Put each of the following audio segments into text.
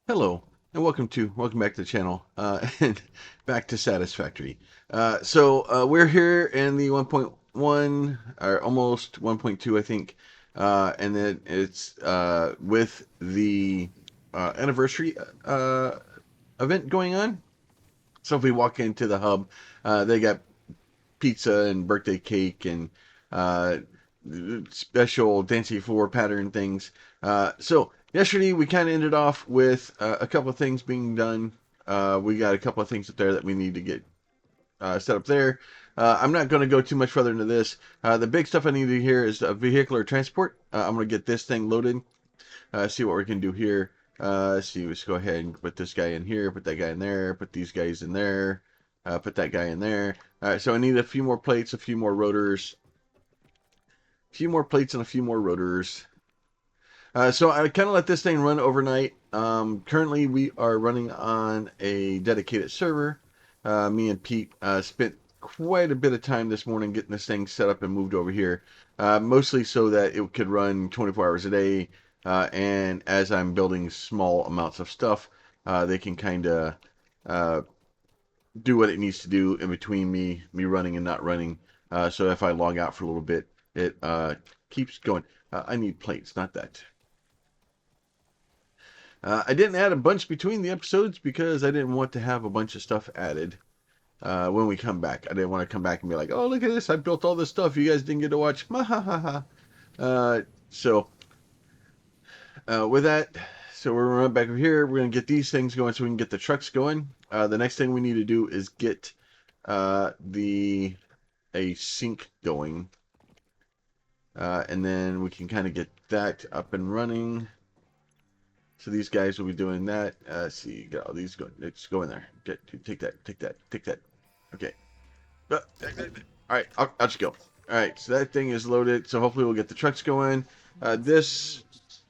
Hello, and welcome back to the channel, and back to Satisfactory. We're here in the 1.1, or almost 1.2, I think, and then it's with the anniversary uh, event going on. So if we walk into the hub, they got pizza and birthday cake and uh, special dancing floor pattern things. So yesterday we kind of ended off with a couple of things being done. We got a couple of things up there that we need to get set up there. I'm not going to go too much further into this. The big stuff I need to do here is vehicular transport. I'm going to get this thing loaded, see what we can do here. See, let's go ahead and put this guy in here, put that guy in there, put these guys in there, put that guy in there. All right, so I need a few more plates, a few more rotors, a few more plates, and a few more rotors. So I kind of let this thing run overnight. Currently, we are running on a dedicated server. Me and Pete spent quite a bit of time this morning getting this thing set up and moved over here, mostly so that it could run 24 hours a day. And as I'm building small amounts of stuff, they can kind of uh, do what it needs to do in between me running and not running. So if I log out for a little bit, it keeps going. I need plates, not that. I didn't add a bunch between the episodes because I didn't want to have a bunch of stuff added when we come back. I didn't want to come back and be like, "Oh, look at this! I built all this stuff you guys didn't get to watch." Uh, so with that, so we're gonna run back over here. We're gonna get these things going so we can get the trucks going. The next thing we need to do is get the a sink going, and then we can kind of get that up and running. So these guys will be doing that. See, you got all these going. Let's go in there. Take that. Take that. Take that. Okay. All right. I'll just go. All right. So that thing is loaded. So hopefully we'll get the trucks going. This.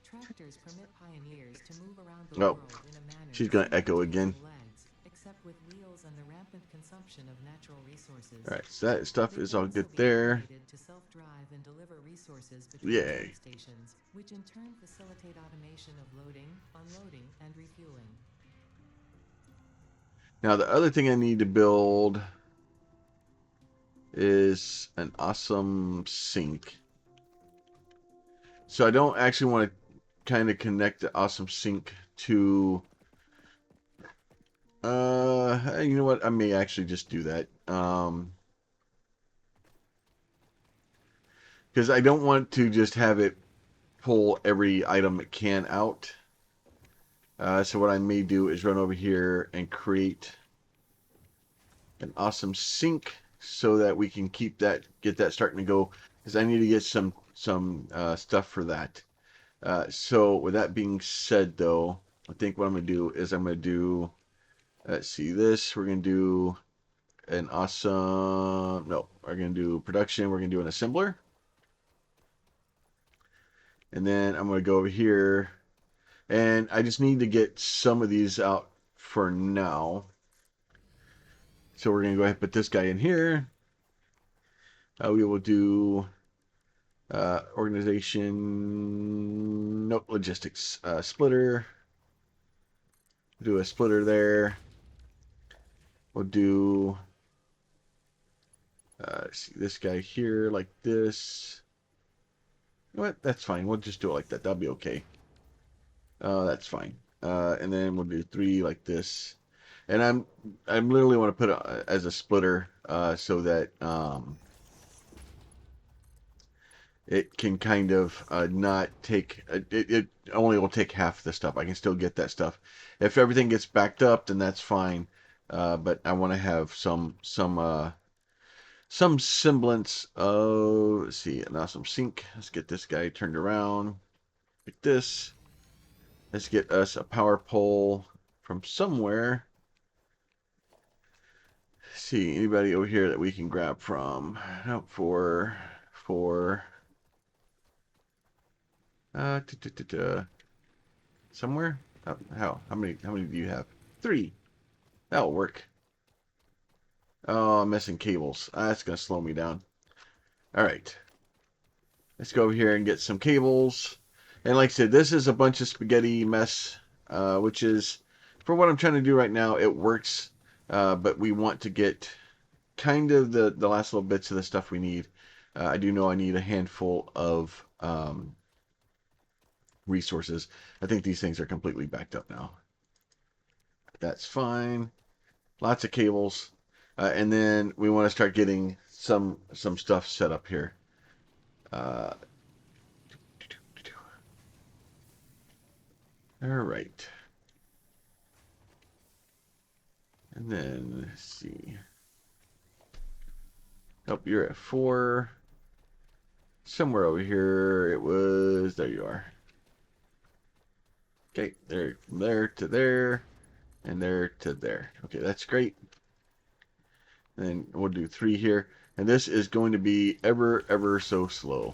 Tractors permit pioneers to move around the Oh, world in a manner she's gonna echo similar to again. using legs, except with wheels and the rampant consumption of natural resources. All right. So that stuff They is can all also good be there. automated to self-drive and deliver resources between train Yay. stations, which in turn facilitate automation of loading, unloading, and refueling. Now the other thing I need to build is an awesome sink. So I don't actually want to kind of connect the awesome sink to you know what? I may actually just do that. Because I don't want to just have it pull every item it can out. So what I may do is run over here and create an awesome sink so that we can get that starting to go. Because I need to get some stuff for that. So with that being said, though, I think what I'm gonna do is I'm gonna do. Let's see this. We're gonna do an awesome. No, we're gonna do production. We're gonna do an assembler, and then I'm gonna go over here, and I just need to get some of these out for now. So we're gonna go ahead and put this guy in here. We will do organization. Nope, logistics. Splitter. Do a splitter there. We'll do see this guy here like this. You know what? That's fine. We'll just do it like that. That'll be okay. That's fine. And then we'll do three like this. And I'm literally want to put it as a splitter so that it can kind of not take it only will take half the stuff. I can still get that stuff. If everything gets backed up, then that's fine. But I want to have some semblance of, let's see, an awesome sink. Let's get this guy turned around like this. Let's get us a power pole from somewhere. Let's see, anybody over here that we can grab from? Nope, for uh, somewhere. How many do you have? Three. That'll work. Oh, I'm missing cables. That's gonna slow me down. All right. Let's go over here and get some cables. And like I said, this is a bunch of spaghetti mess. which is, for what I'm trying to do right now, it works. But we want to get kind of the last little bits of the stuff we need. I do know I need a handful of resources. I think these things are completely backed up now. That's fine. Lots of cables. And then we want to start getting some stuff set up here. Uh, all right. And then, let's see. Oh, you're at 4. Somewhere over here, it was, there you are. Okay, there, from there to there, and there to there. Okay, that's great. And then we'll do 3 here. And this is going to be ever so slow.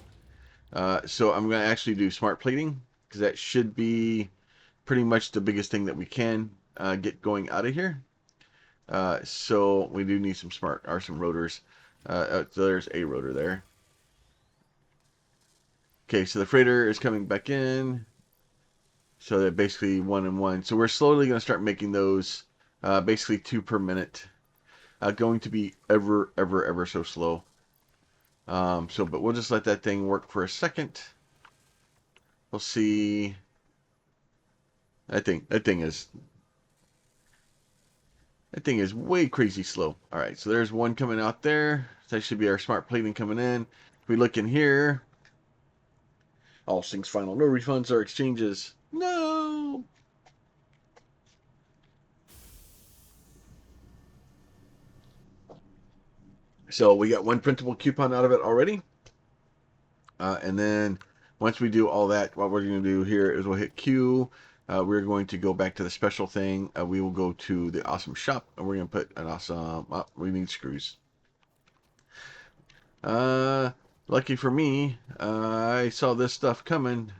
So I'm going to actually do smart plating, because that should be pretty much the biggest thing that we can get going out of here. So we do need some some rotors. So there's a rotor there. Okay, so the freighter is coming back in. So they're basically 1 and 1. So we're slowly going to start making those basically 2 per minute. Going to be ever so slow. But we'll just let that thing work for a second. We'll see. That thing is way crazy slow. All right, so there's one coming out there. So that should be our smart plating coming in. If we look in here, all things final. No refunds or exchanges. No. So we got one printable coupon out of it already. And then once we do all that, what we're going to do here is we'll hit Q. We're going to go back to the special thing. We will go to the awesome shop, and we're going to put an awesome. Oh, we need screws. Lucky for me, I saw this stuff coming.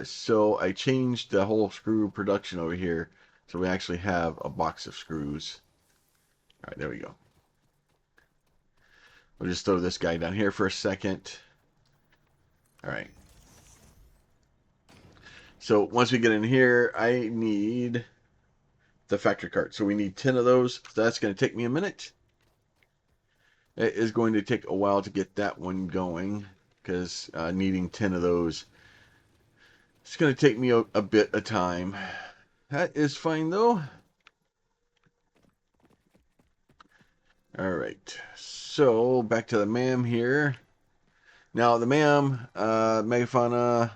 So I changed the whole screw production over here. So we actually have a box of screws. All right, there we go. We'll just throw this guy down here for a second. All right. So once we get in here, I need the factory cart. So we need 10 of those. So that's going to take me a minute. It is going to take a while to get that one going because needing 10 of those, it's going to take me a bit of time. That is fine though. All right. So back to the MAM here. Now the MAM, megafauna,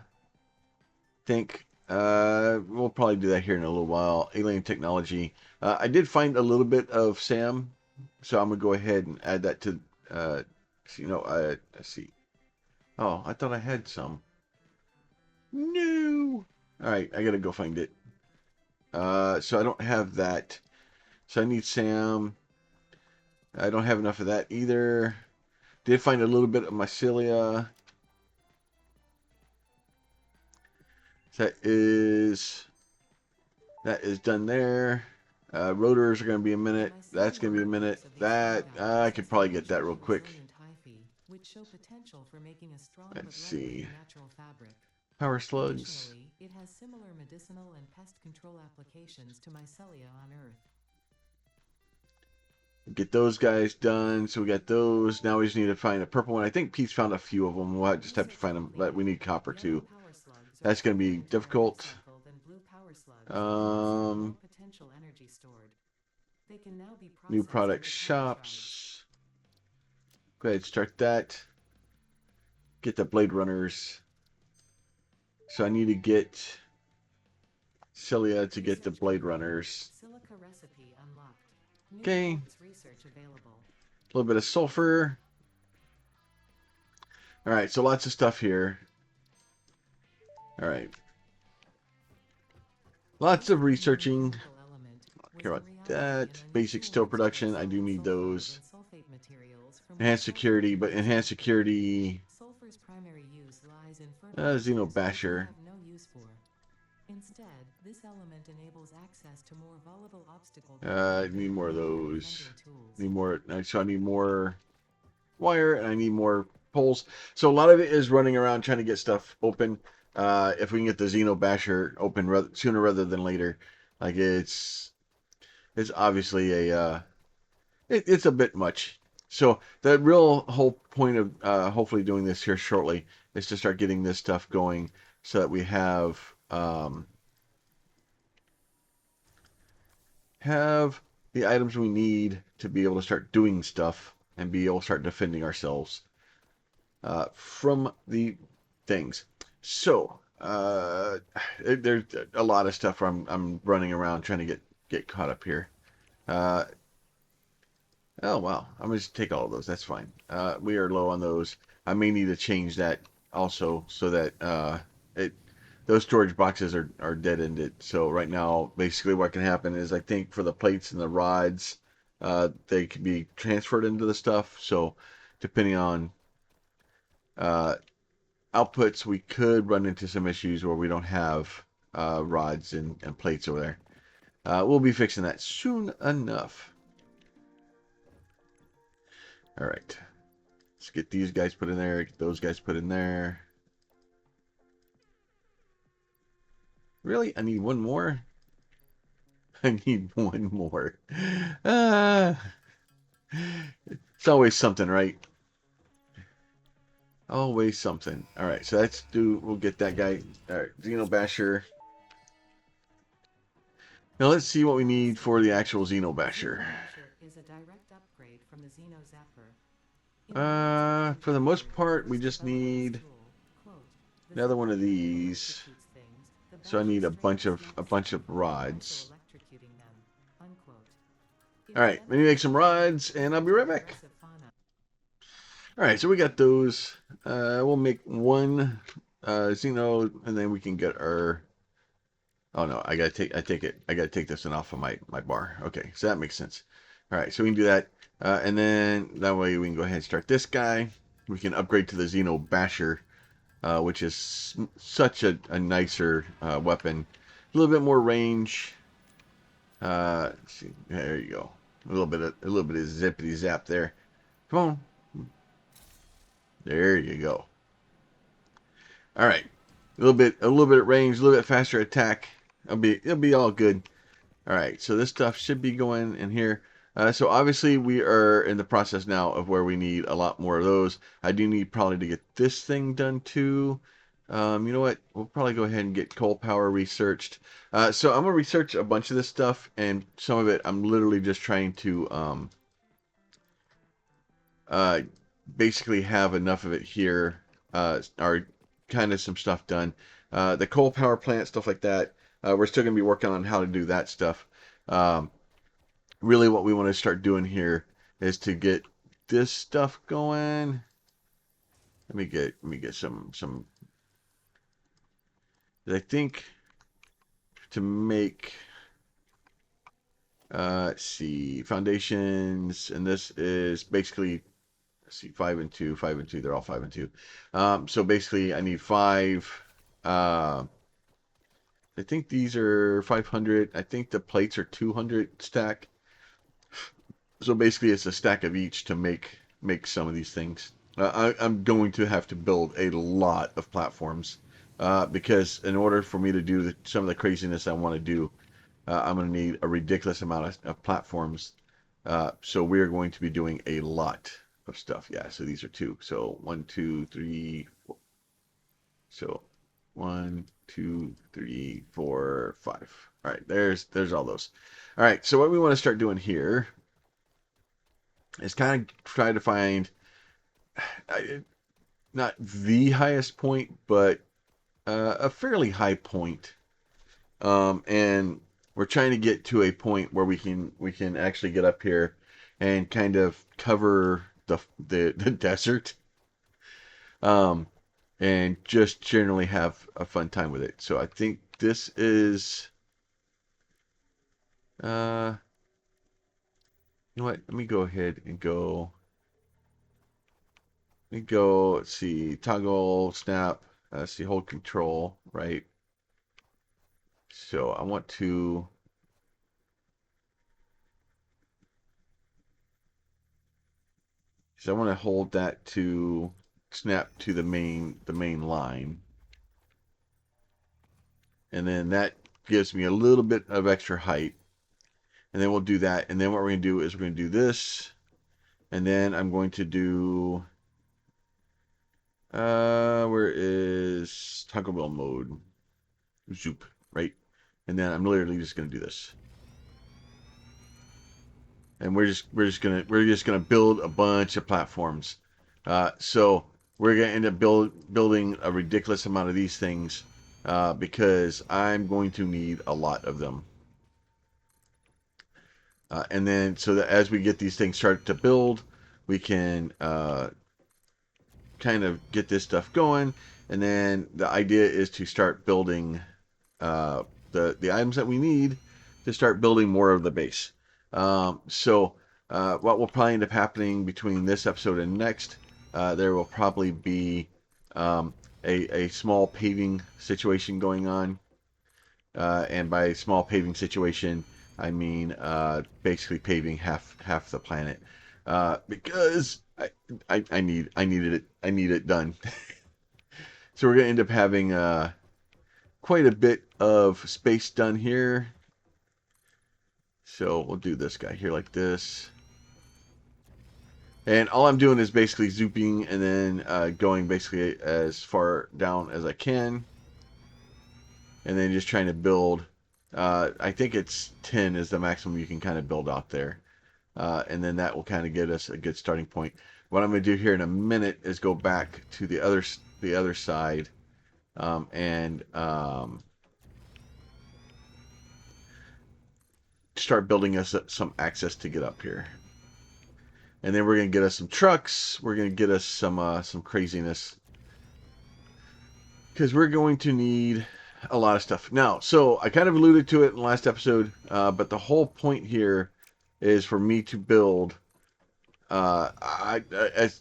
think we'll probably do that here in a little while. Alien technology. I did find a little bit of SAM, so I'm gonna go ahead and add that to. Let's see. Oh, I thought I had some. No. All right, I gotta go find it. So I don't have that. So I need SAM. I don't have enough of that either. Did find a little bit of mycelia. That is done there. Rotors are going to be a minute. That's going to be a minute. That I could probably get that real quick. Let's see. Power slugs. It has similar medicinal and pest control applications to mycelia on Earth. Get those guys done. So we got those. Now we just need to find a purple one. I think Pete's found a few of them. We'll just have to find them. But we need copper too. That's going to be difficult. New product shops. Go ahead, start that. Get the blade runners. So I need to get Cilia to get the blade runners. Okay. A little bit of sulfur. All right, so lots of stuff here. All right. Lots of researching. Don't care about that. Basic steel production. I do need those. Enhanced security, but enhanced security. Xenobasher. Instead, this element enables access to more volatile obstacles. I need more of those. Need more. So I need more wire and I need more poles. So a lot of it is running around trying to get stuff open. if we can get the Xeno Basher open sooner rather than later. Like it's obviously it's a bit much. So the real whole point of hopefully doing this here shortly is to start getting this stuff going so that we have the items we need to be able to start doing stuff and be able to start defending ourselves from the things. So there's a lot of stuff where I'm running around trying to get caught up here. Uh, oh wow, I'm gonna just take all of those. That's fine. We are low on those. I may need to change that also so that it those storage boxes are dead ended. So right now, basically what can happen is I think for the plates and the rods, they can be transferred into the stuff. So depending on uh, outputs, we could run into some issues where we don't have rods and plates over there. We'll be fixing that soon enough. All right. Let's get these guys put in there, get those guys put in there. Really? I need one more? I need one more. Uh, it's always something, right? Always something. All right, so we'll get that guy. All right, Xeno Basher. Now let's see what we need for the actual Xeno Basher. Xenobasher is a direct upgrade from the Xeno Zapper. In order to For the most use part, we this just development need tool, quote, the another one Zapper of not only these. electrocutes things, the So I basher need strains a things bunch of while also rods. electrocuting them, unquote. All right, let me make some rods, and I'll be right back. Aggressive fauna. All right, so we got those. We'll make one Xeno, and then we can get our. Oh no, I gotta take this one off of my bar. Okay, so that makes sense. All right, so we can do that, and then that way we can go ahead and start this guy. We can upgrade to the Xeno Basher, which is such a nicer weapon. A little bit more range. Let's see, there you go. A little bit of zippity zap there. Come on, there you go. All right, a little bit of range, a little bit faster attack. It'll be all good. All right, so this stuff should be going in here. So obviously we are in the process now of where we need a lot more of those. I do need probably to get this thing done too. You know what? We'll probably go ahead and get coal power researched. So I'm gonna research a bunch of this stuff, and some of it I'm literally just trying to uh, basically have enough of it here, or kind of some stuff done. The coal power plant, stuff like that. We're still gonna be working on how to do that stuff. Um, Really what we want to start doing here is to get this stuff going. Let me get some I think to make let's see, foundations, and this is basically, let's see, 5 and 2, they're all 5 and 2. So basically I need five. I think these are 500. I think the plates are 200 stack. So basically, it's a stack of each to make some of these things. I'm going to have to build a lot of platforms because in order for me to do some of the craziness I want to do, I'm going to need a ridiculous amount of platforms. So we're going to be doing a lot of stuff. Yeah. So these are two. So 1, 2, 3. So 1, 2, 3, 4, 5. All right. There's all those. All right. So what we want to start doing here is kind of try to find not the highest point, but a fairly high point. And we're trying to get to a point where we can actually get up here and kind of cover the desert, um, and just generally have a fun time with it. So I think this is uh, you know what? Let me go ahead and go. Let me go. Let's see. Toggle snap. Let's see. Hold control. Right. So I want to. So I want to hold that to snap to the main line. and then that gives me a little bit of extra height. And then we'll do that. And then what we're going to do is we're going to do this. And then I'm going to do, where is toggle wheel mode? Zoop, right? And then I'm literally just going to do this. And we're just gonna build a bunch of platforms. So we're gonna end up building a ridiculous amount of these things because I'm going to need a lot of them. And then so that as we get these things started to build, we can kind of get this stuff going. And then the idea is to start building uh, the items that we need to start building more of the base. So what will probably end up happening between this episode and next, there will probably be um, a small paving situation going on. And by small paving situation, I mean basically paving half the planet because I need it done. So we're gonna end up having quite a bit of space done here. So we'll do this guy here like this. And all I'm doing is basically zooping and then going basically as far down as I can. And then just trying to build. I think it's 10 is the maximum you can kind of build out there. And then that will kind of get us a good starting point. What I'm going to do here in a minute is go back to the other side and start building us some access to get up here. And then we're gonna get us some trucks. We're gonna get us some craziness because we're going to need a lot of stuff now. So I kind of alluded to it in the last episode, but the whole point here is for me to build. As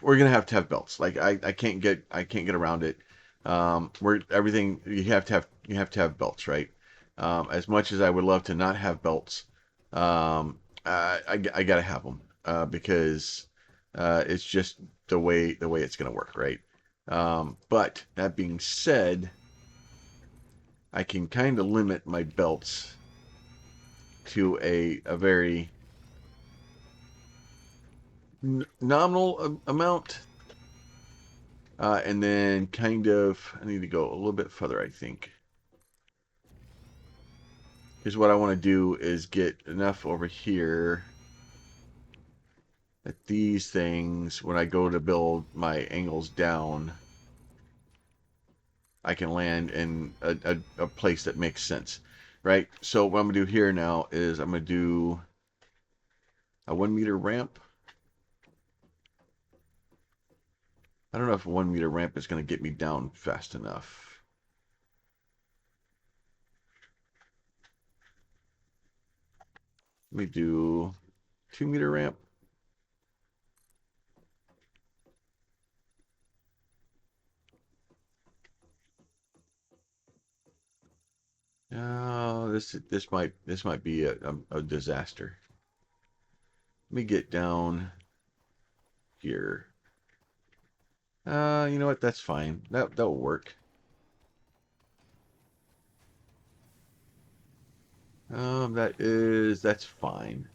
we're gonna have to have belts. Like I can't get around it. We're everything you have to have belts, right? As much as I would love to not have belts, I gotta have them because it's just the way it's gonna work, right? But that being said, I can kind of limit my belts to a very nominal amount. And then kind of, I need to go a little bit further, I think. Here's what I want to do is get enough over here that these things, when I go to build my angles down, I can land in a place that makes sense, right? So what I'm going to do here now is I'm going to do a 1 meter ramp. I don't know if a 1 meter ramp is going to get me down fast enough. Let me do 2 meter ramp. Oh, this might be a disaster. Let me get down here. You know what? That's fine. That'll work. That's fine.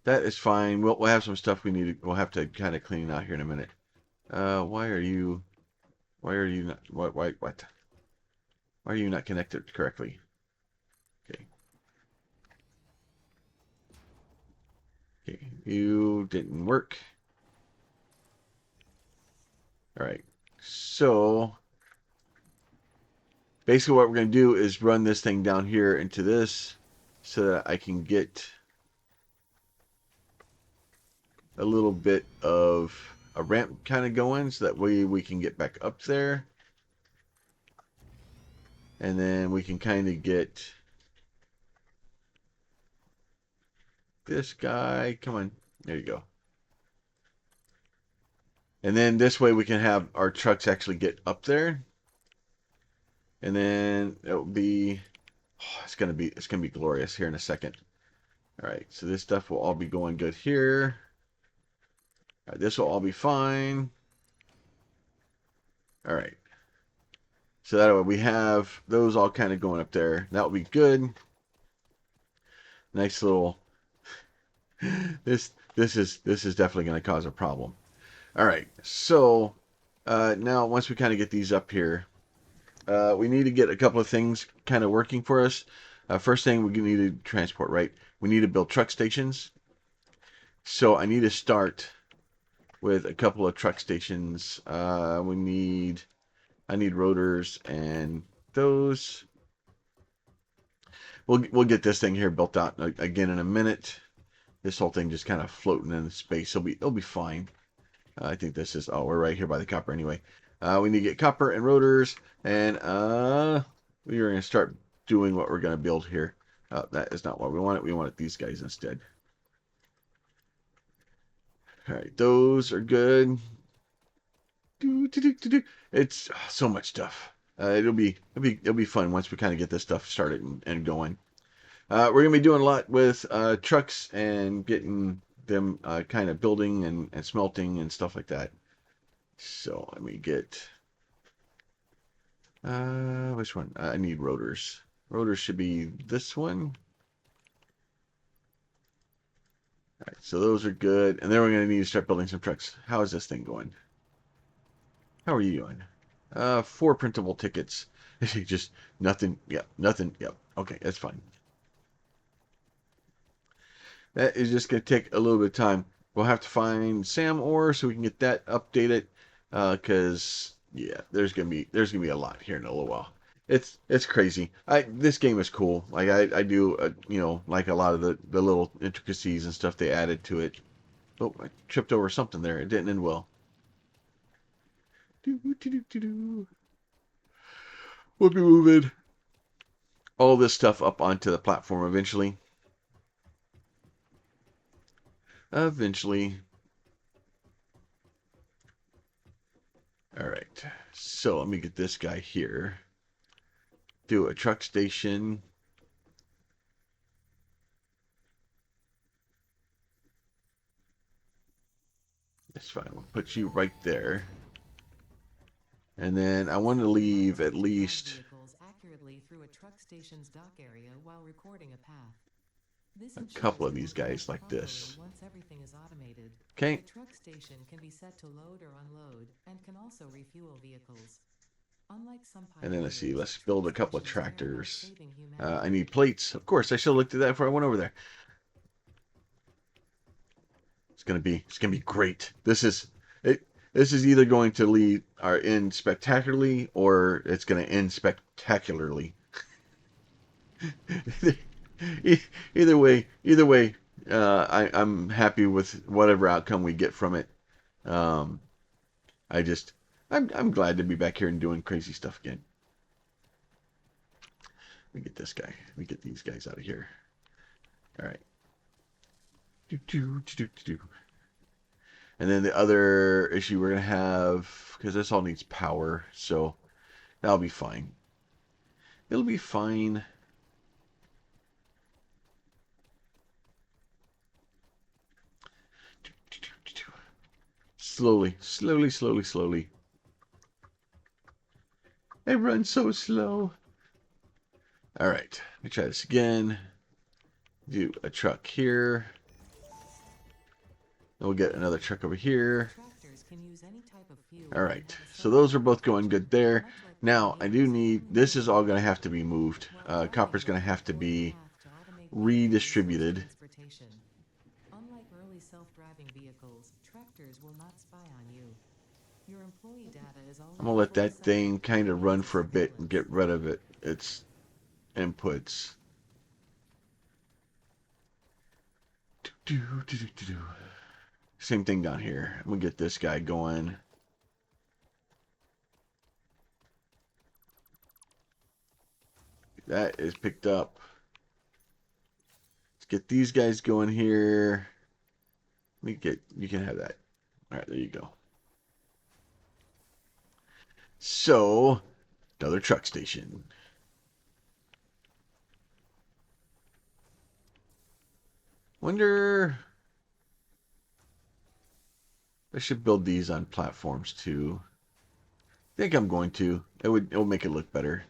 That is fine. We'll have some stuff we'll have to kind of clean out here in a minute. Why are you not what? Why are you not connected correctly? Okay. Okay. You didn't work. All right. So basically what we're going to do is run this thing down here into this so that I can get a little bit of a ramp kind of going so that we can get back up there. And then we can kind of get this guy. Come on. There you go. And then this way we can have our trucks actually get up there. And then it'll be it's gonna be glorious here in a second. All right, so this stuff will all be going good here. All right, this will all be fine. All right. So that way we have those all kind of going up there. That would be good. Nice little. This is definitely going to cause a problem. All right. So now once we kind of get these up here, we need to get a couple of things kind of working for us. First thing we need to transport, right? We need to build truck stations. So I need to start with a couple of truck stations. I need rotors and those. We'll get this thing here built out again in a minute. This whole thing just kind of floating in space. It'll be fine. I think this is. Oh, we're right here by the copper anyway. We need to get copper and rotors, and we are going to start doing what we're going to build here. That is not what we wanted. We wanted these guys instead. All right, those are good. It's so much stuff. It'll be fun once we kind of get this stuff started and going. We're gonna be doing a lot with trucks and getting them kind of building and smelting and stuff like that. So let me get which one? I need rotors. Rotors should be this one. All right, so those are good, and then we're gonna need to start building some trucks. How is this thing going? How are you doing? 4 printable tickets. Just nothing. Yep, nothing. Yep. Okay, that's fine. That is just going to take a little bit of time. We'll have to find Sam ore so we can get that updated. Because yeah, there's gonna be a lot here in a little while. It's crazy. This game is cool. Like I do like a lot of the little intricacies and stuff they added to it. Oh, I tripped over something there. It didn't end well. We'll be moving all this stuff up onto the platform eventually. Eventually. All right. So let me get this guy here. Do a truck station. That's fine. We'll put you right there. And then I want to leave at least vehicles accurately through a truck station's dock area while recording a path. This a ensures couple it of will these connect guys like properly this. once everything is automated. Okay. The truck station can be set to load or unload and can also refuel vehicles. Unlike some And then let's see. pioneers, Let's truck build a couple of stations care about tractors. saving I humanity. need plates. Of course, I should have looked at that before I went over there. It's gonna be great. This is it. This is either going to lead or end spectacularly, or it's going to end spectacularly. Either way, I'm happy with whatever outcome we get from it. Um, I just, I'm glad to be back here and doing crazy stuff again. Let me get this guy. Let me get these guys out of here. All right. Do, do, do, do, do. And then the other issue we're gonna have, because this all needs power, so that'll be fine. It'll be fine. Slowly, slowly, slowly, slowly. I run so slow. All right, let me try this again. Do a truck here. Then we'll get another truck over here. Tractors can use any type of fuel All and right, have a so certain those are amount of both going range. good there. Much like Now, I do conveyors, need, this is all going to have to be moved. while Copper's driving, going they to can have to avoid a be path to automate vehicles and switch redistributed. transportation. Unlike early self-driving vehicles, tractors will not spy on you. Your employee data is I'm already going to let fully that set up thing for kind your of run means of for a bit and surveillance. get rid of its inputs. Same thing down here. I'm going to get this guy going. That is picked up. Let's get these guys going here. You can have that. All right, there you go. So, another truck station. Wonder, I should build these on platforms too. think I'm going to. It will make it look better.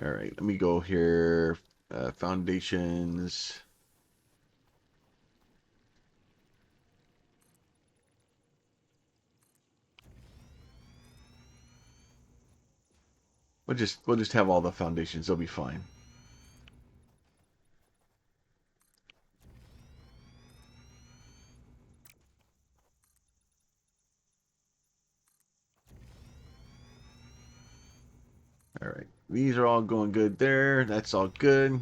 All right, let me go here. Foundations. We'll just have all the foundations. They'll be fine. All right, these are all going good there. That's all good.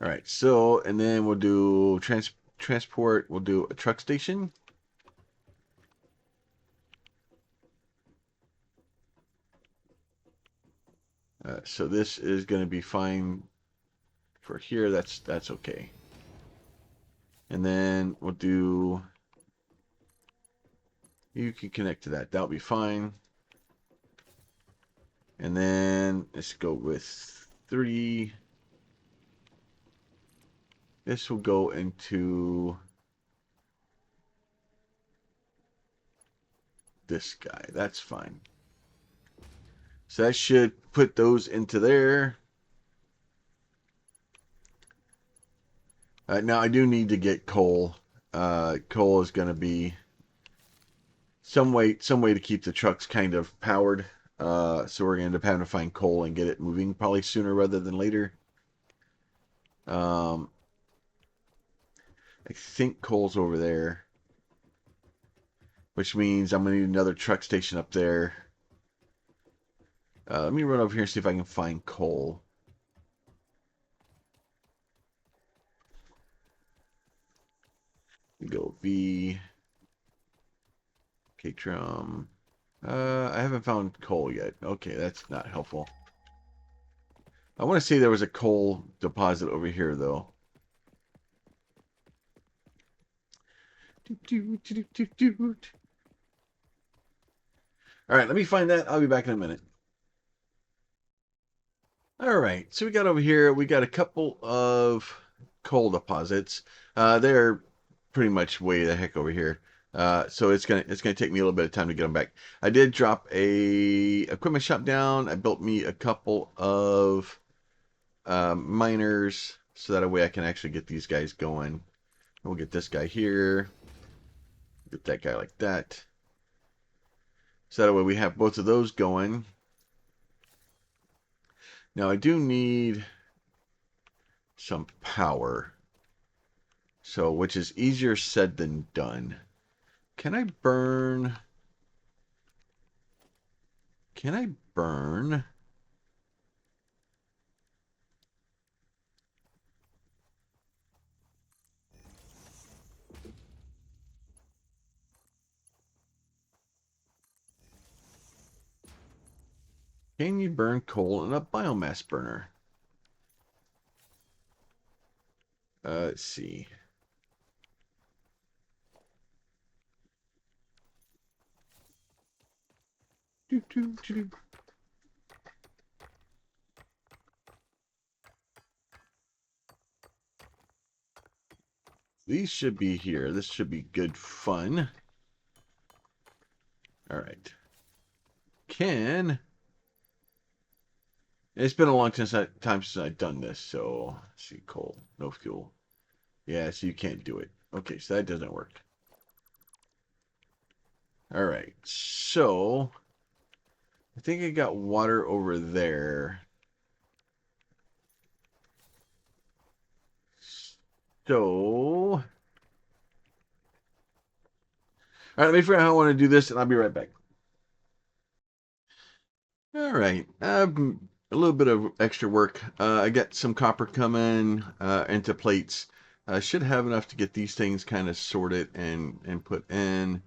All right, so and then we'll do transport. We'll do a truck station. So this is going to be fine for here. That's okay. And then we'll do. You can connect to that. That'll be fine. And then let's go with 3. This will go into this guy. That's fine. So that should put those into there. Now I do need to get coal. Coal is going to be some way to keep the trucks kind of powered. So we're going to end up having to find coal and get it moving probably sooner rather than later. I think coal's over there, which means I'm going to need another truck station up there. Let me run over here and see if I can find coal. We go V. K-Trum. I haven't found coal yet. Okay, that's not helpful. I want to say there was a coal deposit over here, though. All right, let me find that. I'll be back in a minute. All right, so we got over here, we got a couple of coal deposits. They're pretty much way the heck over here. So it's gonna take me a little bit of time to get them back. I did drop a equipment shop down. I built me a couple of miners so that way I can actually get these guys going. We'll get this guy here. Get that guy like that. So that way we have both of those going. Now I do need some power. So, which is easier said than done. Can I burn? Can I burn? Can you burn coal in a biomass burner? Let's see. These should be here. This should be good fun. All right. It's been a long time since I've done this, so let's see, coal, no fuel. Yeah, so you can't do it. Okay, so that doesn't work. All right, so I think I got water over there. So, all right, let me figure out how I want to do this, and I'll be right back. All right, a little bit of extra work. I got some copper coming into plates. I should have enough to get these things kind of sorted and put in.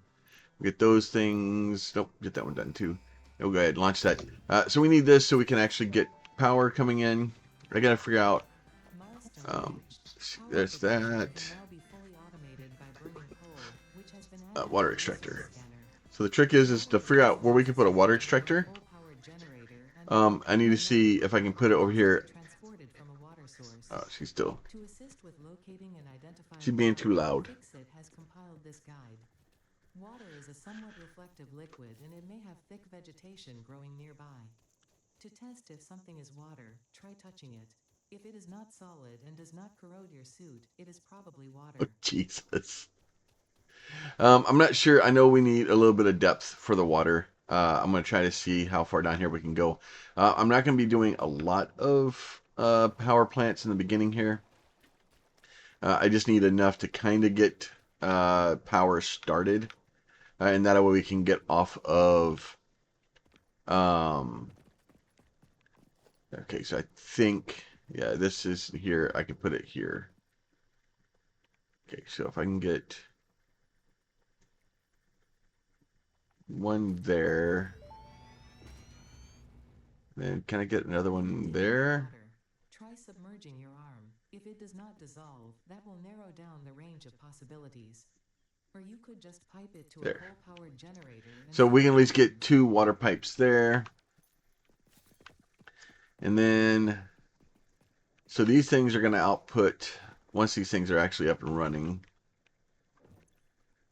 Get those things. Nope, get that one done too. Oh, go ahead, launch that. So we need this so we can actually get power coming in. I gotta figure out. Um, there's that. Water extractor. So the trick is to figure out where we can put a water extractor. I need to see if I can put it over here. Oh, she's still. She's being too loud. Water is a somewhat reflective liquid and it may have thick vegetation growing nearby. To test if something is water, try touching it. If it is not solid and does not corrode your suit, it is probably Oh, water. Jesus. I'm not sure. I know we need a little bit of depth for the water. I'm going to try to see how far down here we can go. I'm not going to be doing a lot of power plants in the beginning here. I just need enough to kind of get power started. And that way we can get off of... Um, okay, so I think... Yeah, this is here. I can put it here. Okay, so if I can get one there... Then can I get another one To heat the there? water, try submerging your arm. If it does not dissolve, that will narrow down the range of possibilities. Or you could just pipe it to a There. coal-powered generator and So see we can what at least get happens. 2 water pipes there. And then, so these things are going to output, once these things are actually up and running,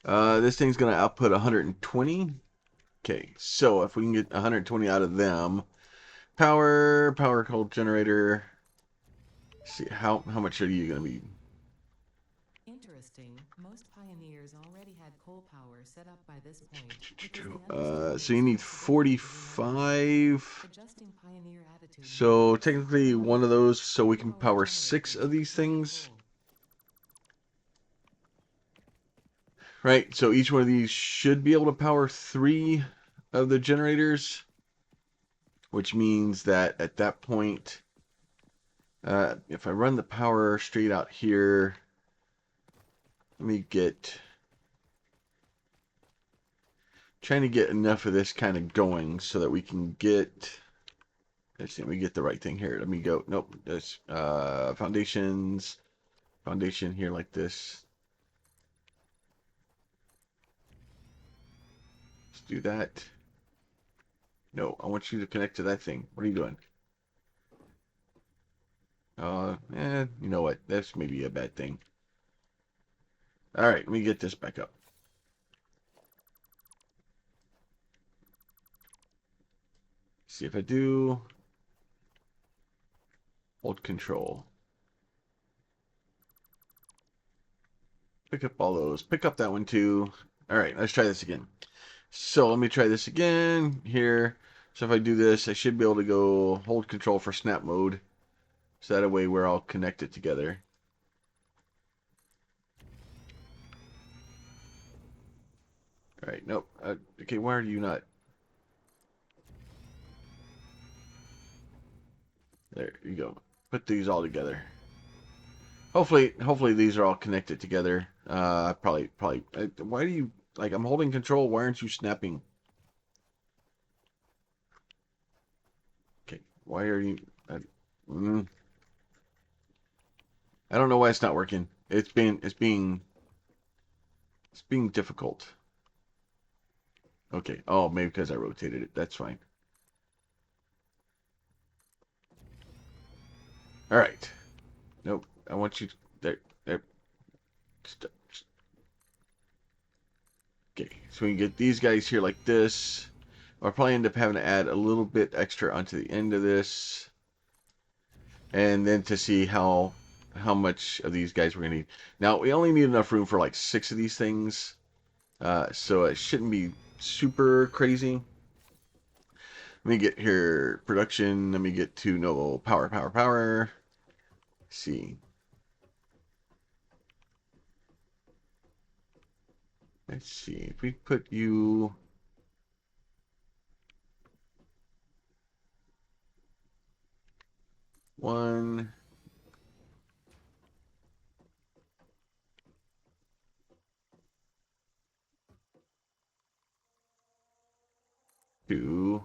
this thing's going to output 120. Okay, so if we can get 120 out of them, power coal generator. See, how much are you going to be? Interesting, most pioneers already had coal power set up by this point because they understood the So you need responsibility to do no less. 45. Adjusting pioneer attitude made So sense. technically one of However, those, so we can coal-powered power 6 generators of these burn things. coal. Right, so each one of these should be able to power 3 of the generators, which means that at that point, if I run the power straight out here, let me trying to get enough of this kind of going so that we can get, let's see, let me get the right thing here. Let me go, nope, that's foundation here like this. Let's do that. No, I want you to connect to that thing. What are you doing? You know what? That's maybe a bad thing. All right, let me get this back up. See if I do. Hold control. Pick up all those. Pick up that one too. All right, let's try this again. So let me try this again here. So if I do this, I should be able to go hold control for snap mode. So that way we're all connected together. All right, nope. Okay, why are you not? There you go. Put these all together. Hopefully these are all connected together. Probably. Why do you like? I'm holding control. Why aren't you snapping? Okay, why are you? Uh, mm, I don't know why it's not working. It's being difficult. Okay. Oh, maybe because I rotated it. That's fine. All right. Nope. I want you there. There. Stop. Okay. So we can get these guys here like this. I'll probably end up having to add a little bit extra onto the end of this, and then to see how much of these guys we're gonna need. Now we only need enough room for like 6 of these things, so it shouldn't be super crazy. Let me get here production. Let me get to no power. Let's see. Let's see. If we put you 1, 2.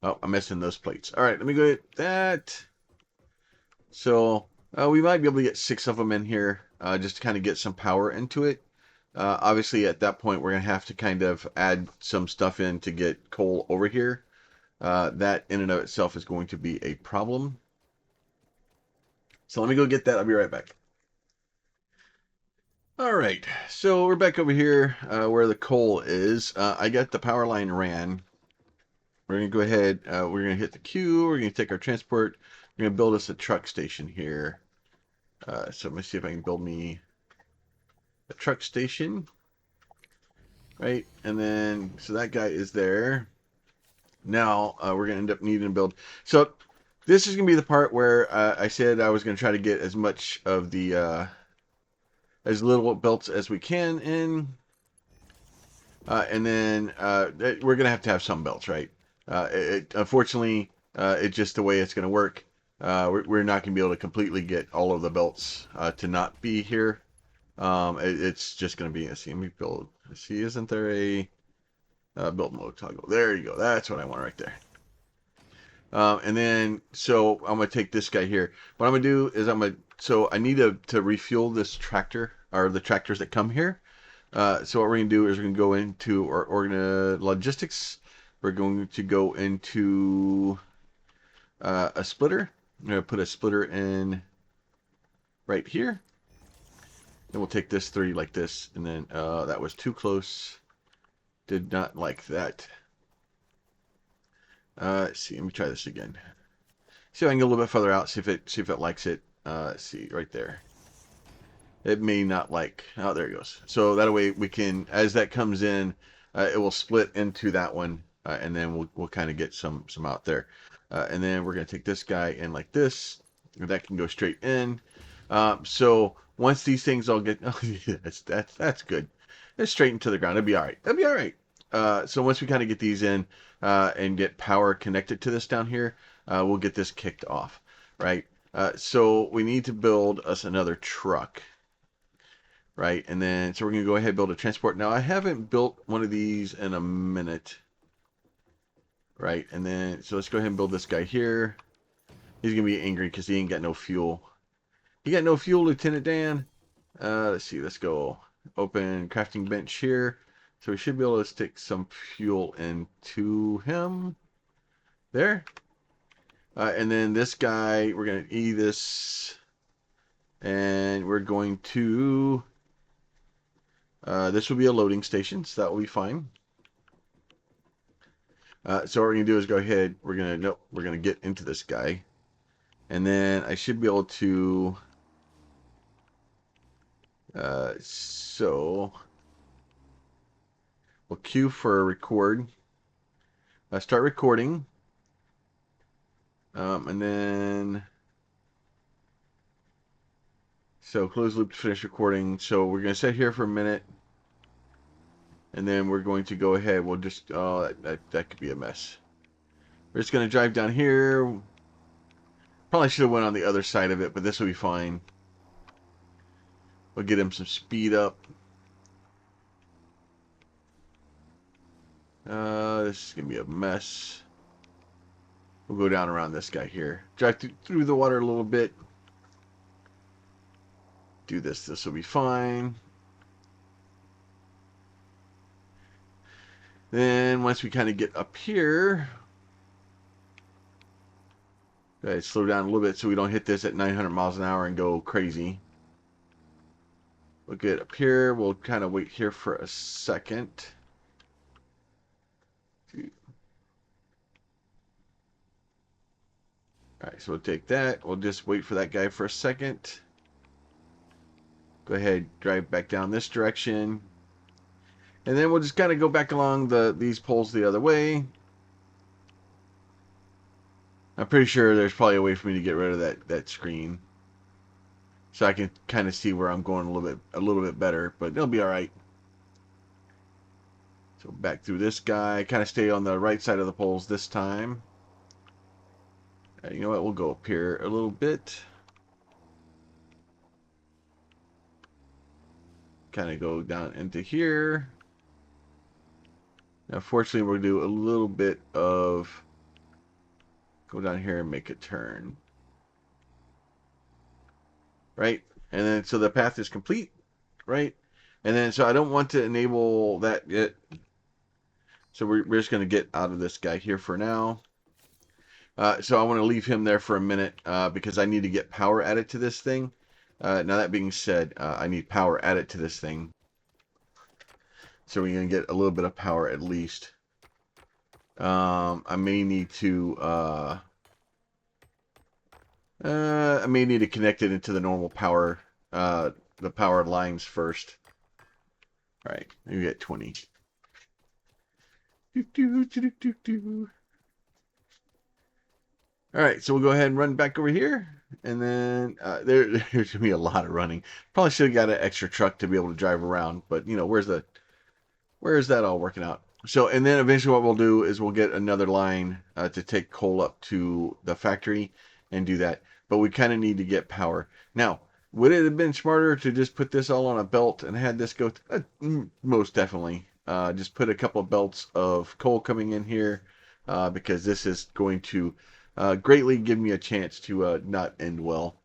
Oh, I'm missing those plates. All right, let me go get that. So we might be able to get 6 of them in here, just to kind of get some power into it. Obviously, at that point, we're going to have to kind of add some stuff in to get coal over here. That in and of itself is going to be a problem. So let me go get that. I'll be right back. All right, so we're back over here where the coal is. I got the power line ran. We're gonna go ahead. We're gonna hit the Q. We're gonna take our transport. We're gonna build us a truck station here. So let me see if I can build me a truck station, right? And then so that guy is there. Now we're gonna end up needing to build. So this is gonna be the part where I said I was gonna try to get as much of the as little belts as we can in. And then we're going to have some belts, right? Unfortunately, it's just the way it's going to work. We're not going to be able to completely get all of the belts to not be here. It's just going to be, see, let me build. See, isn't there a build mode toggle? There you go. That's what I want right there. And then, so I'm going to take this guy here. What I'm going to do is so I need to refuel this tractor, or the tractors that come here. So what we're going to do is we're going to go into our logistics. We're going to go into a splitter. I'm going to put a splitter in right here. Then we'll take this 3 like this. And then that was too close. Did not like that. Let's see. Let me try this again. See if I can get a little bit further out. See if it likes it. Let's see right there. It may not like. Oh, there it goes. So that way we can, as that comes in, it will split into that one, and then we'll kind of get some out there, and then we're gonna take this guy in like this. That can go straight in. So once these things all get, oh, yeah, that's good. It's straight into the ground. It'll be all right. It'll be all right. So once we kind of get these in and get power connected to this down here, we'll get this kicked off, right? So we need to build us another truck. Right, and then so we're gonna go ahead and build a transport. Now I haven't built one of these in a minute. Right, and then so let's go ahead and build this guy here. He's gonna be angry because he ain't got no fuel. You got no fuel, Lieutenant Dan? Let's see, let's go open crafting bench here. So we should be able to stick some fuel into him. There. And then this guy, we're gonna E this, and we're going to this will be a loading station, so that will be fine. So what we're gonna do is go ahead. We're gonna get into this guy, and then I should be able to. So we'll queue for record. Start recording, and then so close loop to finish recording. So we're gonna sit here for a minute, and then we're going to go ahead. We'll just that could be a mess. We're just gonna drive down here. Probably should have went on the other side of it, but this will be fine. We'll get him some speed up. This is going to be a mess. We'll go down around this guy here. Drive through the water a little bit. Do this. This will be fine. Then once we kind of get up here, go ahead, slow down a little bit so we don't hit this at 900 miles an hour and go crazy. We'll get up here. We'll kind of wait here for a second. Alright, so we'll take that. We'll just wait for that guy for a second. Go ahead, drive back down this direction. And then we'll just kind of go back along these poles the other way. I'm pretty sure there's probably a way for me to get rid of that screen. So I can kind of see where I'm going a little bit better, but it'll be alright. So back through this guy. Kind of stay on the right side of the poles this time. You know what? We'll go up here a little bit. Kind of go down into here. Now, fortunately, we'll do a little bit of go down here and make a turn. Right? And then so the path is complete, right? And then so I don't want to enable that yet. So we're just going to get out of this guy here for now. So I want to leave him there for a minute because I need to get power added to this thing. Now that being said, I need power added to this thing. So we're going to get a little bit of power at least. I may need to connect it into the normal power, the power lines first. All right, maybe get 20. All right, so we'll go ahead and run back over here, and then there's gonna be a lot of running. Probably should have got an extra truck to be able to drive around, but you know, where's that all working out? So, and then eventually what we'll do is we'll get another line to take coal up to the factory and do that. But we kind of need to get power. Now, would it have been smarter to just put this all on a belt and had this go? Most definitely. Just put a couple of belts of coal coming in here because this is going to greatly give me a chance to not end well.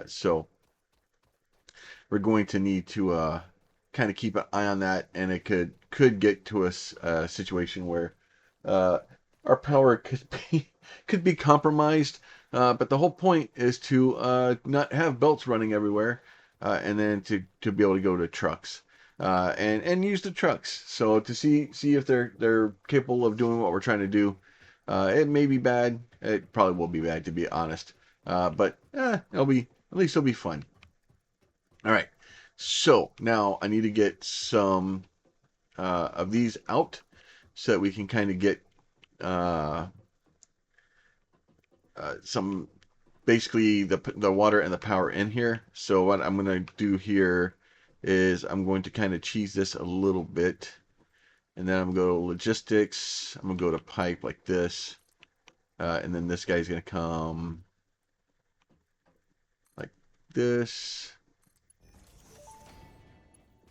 So we're going to need to kind of keep an eye on that, and it could get to a situation where uh, our power could be compromised. But the whole point is to not have belts running everywhere, and then to be able to go to trucks and use the trucks. So to see if they're capable of doing what we're trying to do. It may be bad. It probably will be bad, to be honest. But at least it'll be fun. All right. So now I need to get some of these out so that we can kind of get uh, some basically the water and the power in here. So what I'm going to do here is I'm going to kind of cheese this a little bit, and then I'm going to go to logistics. I'm going to go to pipe like this, and then this guy's going to come like this.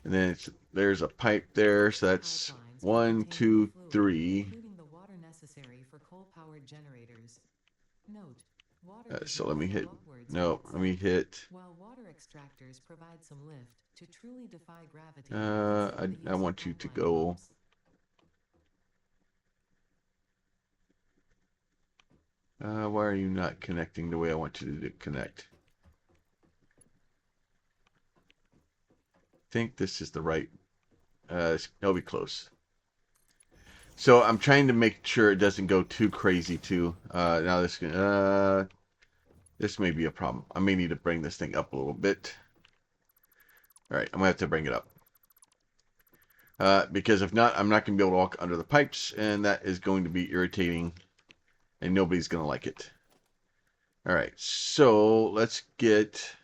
And then there's a pipe there, so that's Pipelines will 1, contain 2, fluid, 3. including the water necessary for coal-powered generators. Note, water does So not let me flow hit. upwards by No, let me itself. hit. While water extractors provide some lift, to truly defy gravity, consider the I use of want you to pipeline go. pumps. Why are you not connecting the way I want you to connect? I think this is the right. It'll be close. So I'm trying to make sure it doesn't go too crazy too. Now this may be a problem. I may need to bring this thing up a little bit. All right, I'm gonna have to bring it up. Because if not, I'm not going to be able to walk under the pipes, and that is going to be irritating, and nobody's going to like it. All right, so let's get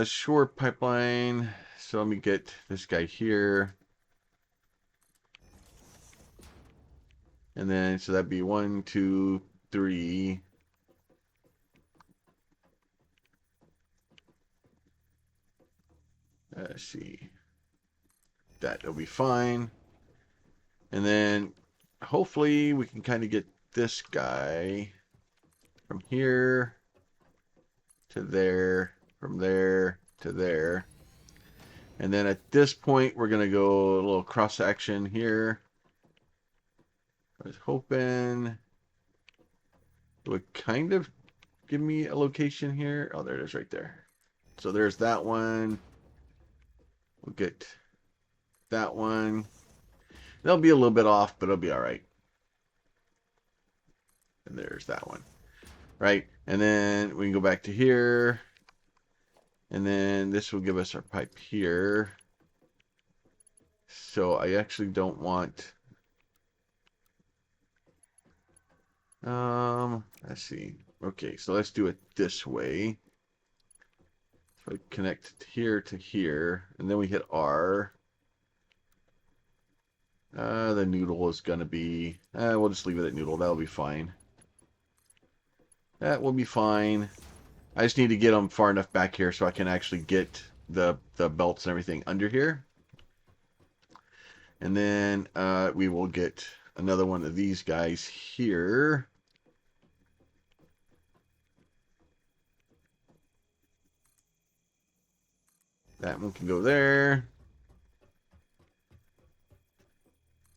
shore pipeline. So let me get this guy here, and then so that'd be 1, 2, 3. Let's see, that'll be fine, and then hopefully we can kind of get this guy from here to there, from there to there. And then at this point, we're going to go a little cross action here. I was hoping it would kind of give me a location here. Oh, there it is right there. So there's that one. We'll get that one. They'll be a little bit off, but it'll be all right. And there's that one. Right? And then we can go back to here. And then this will give us our pipe here. So I actually don't want... let's see. Okay, so let's do it this way. So I connect here to here, and then we hit R. The noodle is going to be... we'll just leave it at noodle. That'll be fine. That will be fine. I just need to get them far enough back here so I can actually get the belts and everything under here. And then we will get another one of these guys here. That one can go there.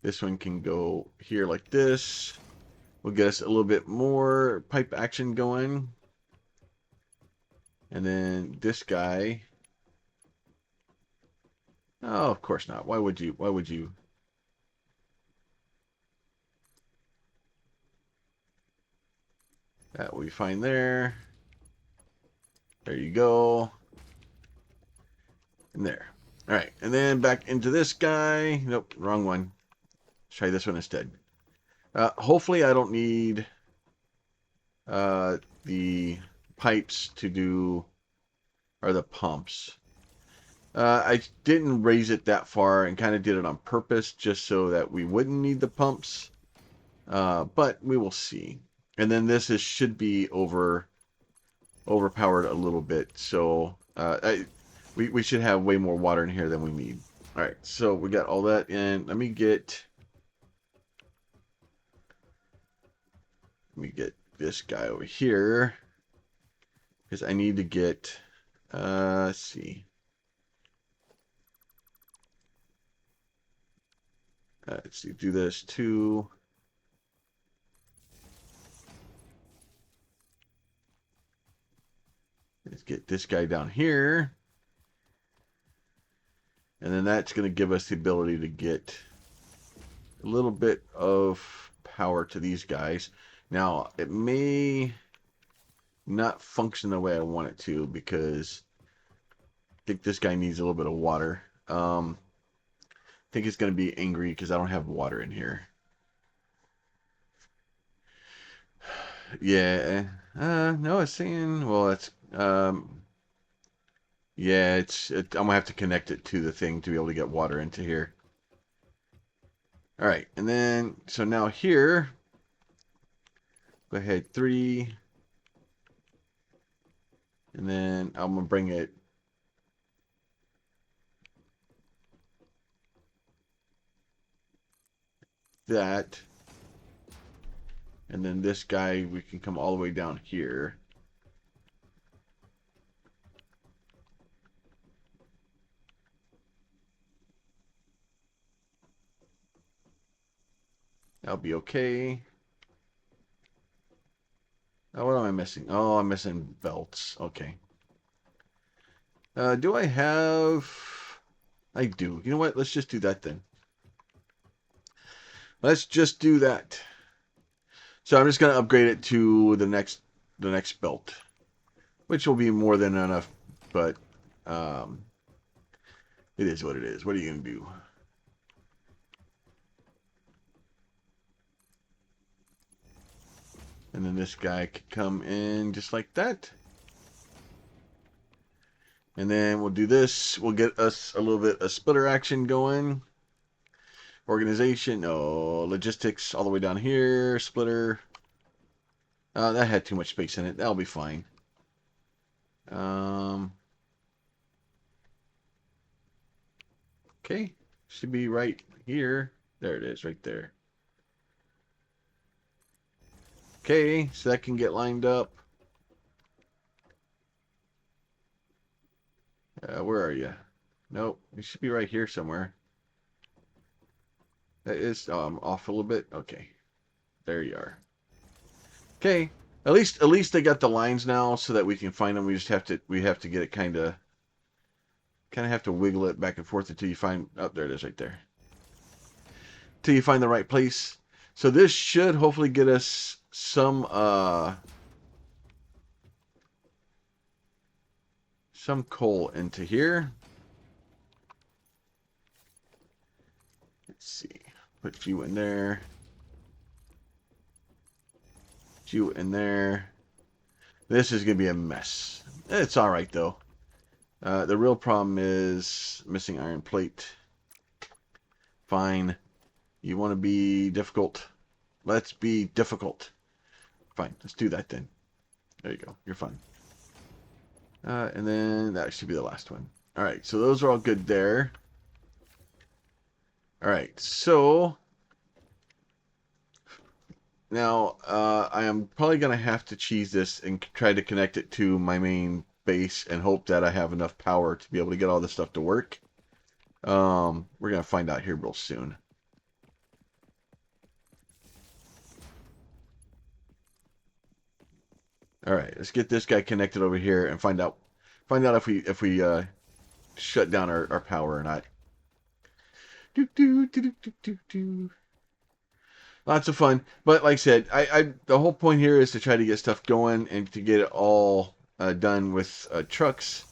This one can go here like this. will get us a little bit more pipe action going. And then this guy. Oh, of course not. Why would you? Why would you? That will be fine there. There you go. And there. All right. And then back into this guy. Nope, wrong one. Let's try this one instead. Hopefully I don't need the pipes to do, or the pumps. I didn't raise it that far and kind of did it on purpose just so that we wouldn't need the pumps. But we will see. And then should be overpowered a little bit. So we should have way more water in here than we need. All right, so we got all that in. Let me get this guy over here because I need to get. Let's see. Let's see. Do this too. Let's get this guy down here. And then that's going to give us the ability to get a little bit of power to these guys. Now, it may not function the way I want it to because I think this guy needs a little bit of water. I think it's going to be angry because I don't have water in here. Yeah. No, it's saying, well, it's, yeah, I'm going to have to connect it to the thing to be able to get water into here. All right. And then, so now here, go ahead, 3. And then I'm going to bring it that. And then this guy, we can come all the way down here. That'll be okay. Oh, what am I missing? Oh, I'm missing belts. Okay. Do I have... I do. You know what? Let's just do that then. Let's just do that. So I'm just going to upgrade it to the next belt, which will be more than enough, but it is what it is. What are you going to do? And then this guy could come in just like that. And then we'll do this. We'll get us a little bit of splitter action going. Organization, no, logistics all the way down here. Splitter. That had too much space in it. That'll be fine. Okay, should be right here. There it is, right there. Okay, so that can get lined up. Where are you? Nope, it should be right here somewhere. That is, oh, I'm off a little bit. Okay, there you are. Okay, at least they got the lines now so that we can find them. We just have to get it kind of have to wiggle it back and forth until you find. Oh, there it is, right there. Till you find the right place. So this should hopefully get us some coal into here. Let's see. Put you in there. Put you in there. This is going to be a mess. It's all right, though. The real problem is missing iron plate. Fine. You want to be difficult? Let's be difficult. Fine. Let's do that then. There you go. You're fine. And then that should be the last one. All right. So those are all good there. All right. So now I am probably going to have to cheese this and try to connect it to my main base and hope that I have enough power to be able to get all this stuff to work. We're going to find out here real soon. All right, let's get this guy connected over here and find out if we shut down our power or not. Do, do, do, do, do, do, do. Lots of fun, but like I said, I the whole point here is to try to get stuff going and to get it all done with trucks.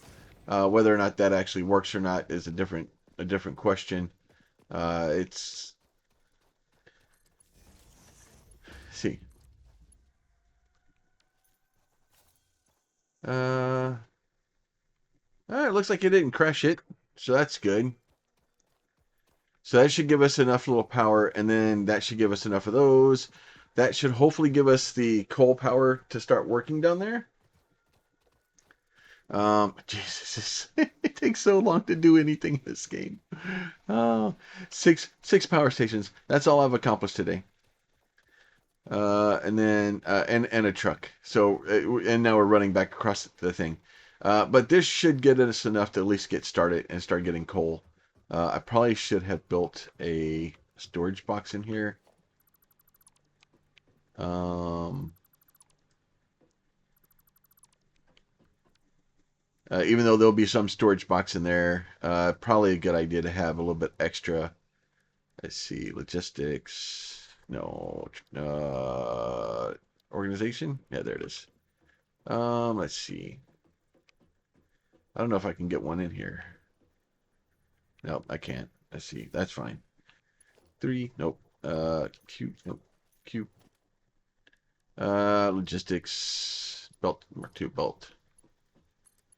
Whether or not that actually works or not is a different question. It's see. Uh, it looks like it didn't crash it, so that's good. So that should give us enough little power, and then that should give us enough of those. That should hopefully give us the coal power to start working down there. Jesus, it takes so long to do anything in this game. Oh, six power stations. That's all I've accomplished today. And then and a truck. So and now we're running back across the thing. But this should get us enough to at least get started and start getting coal. I probably should have built a storage box in here. Um, Even though there'll be some storage box in there, probably a good idea to have a little bit extra. Let's see, logistics. No, organization. Yeah, there it is. Let's see. I don't know if I can get one in here. Nope, I can't. Let's see. That's fine. 3. Nope. Q. Nope. Q. Logistics. Belt. Mark 2 belt.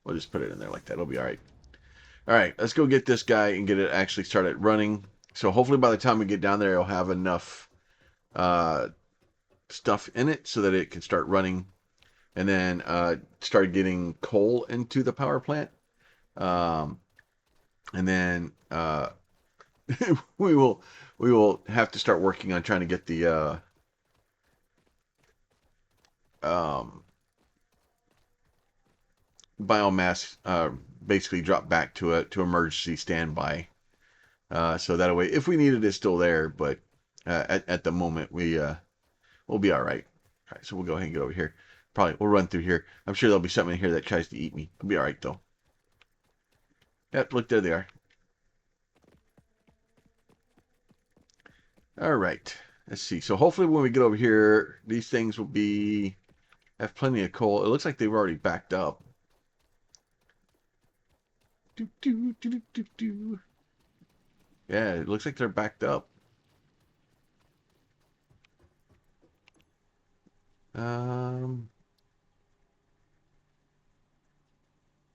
We'll just put it in there like that. It'll be all right. All right, let's go get this guy and get it actually started running. So hopefully by the time we get down there, it'll have enough stuff in it so that it can start running, and then start getting coal into the power plant. And then we will have to start working on trying to get the um, biomass basically drop back to emergency standby. So that way, if we need it, it's still there. But at the moment, we'll be all right. All right, so we'll go ahead and get over here. Probably we'll run through here. I'm sure there'll be something in here that tries to eat me. It'll be all right though. Yep, look, there they are. All right, let's see. So hopefully when we get over here, these things will have plenty of coal. It looks like they've already backed up. Do, do, do, do, do, do. Yeah, it looks like they're backed up.